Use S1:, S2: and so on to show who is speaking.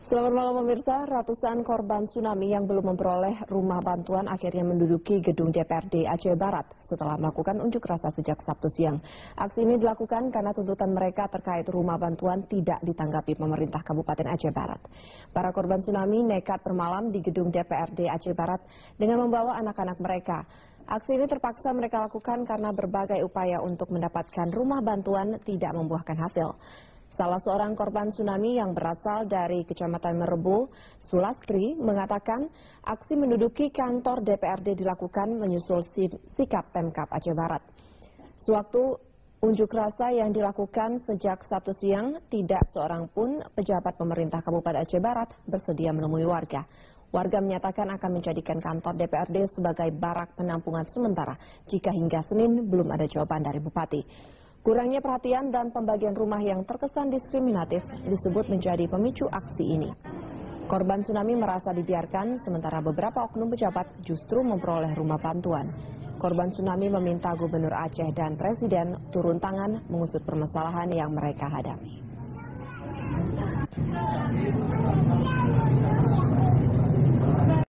S1: Selamat malam pemirsa, ratusan korban tsunami yang belum memperoleh rumah bantuan akhirnya menduduki gedung DPRD Aceh Barat setelah melakukan unjuk rasa sejak Sabtu siang. Aksi ini dilakukan karena tuntutan mereka terkait rumah bantuan tidak ditanggapi pemerintah Kabupaten Aceh Barat. Para korban tsunami nekat bermalam di gedung DPRD Aceh Barat dengan membawa anak-anak mereka. Aksi ini terpaksa mereka lakukan karena berbagai upaya untuk mendapatkan rumah bantuan tidak membuahkan hasil. Salah seorang korban tsunami yang berasal dari Kecamatan Merebu, Sulastri, mengatakan aksi menduduki kantor DPRD dilakukan menyusul sikap Pemkab Aceh Barat. Sewaktu unjuk rasa yang dilakukan sejak Sabtu siang, tidak seorang pun pejabat pemerintah Kabupaten Aceh Barat bersedia menemui warga. Warga menyatakan akan menjadikan kantor DPRD sebagai barak penampungan sementara jika hingga Senin belum ada jawaban dari Bupati. Kurangnya perhatian dan pembagian rumah yang terkesan diskriminatif disebut menjadi pemicu aksi ini. Korban tsunami merasa dibiarkan sementara beberapa oknum pejabat justru memperoleh rumah bantuan. Korban tsunami meminta Gubernur Aceh dan Presiden turun tangan mengusut permasalahan yang mereka hadapi.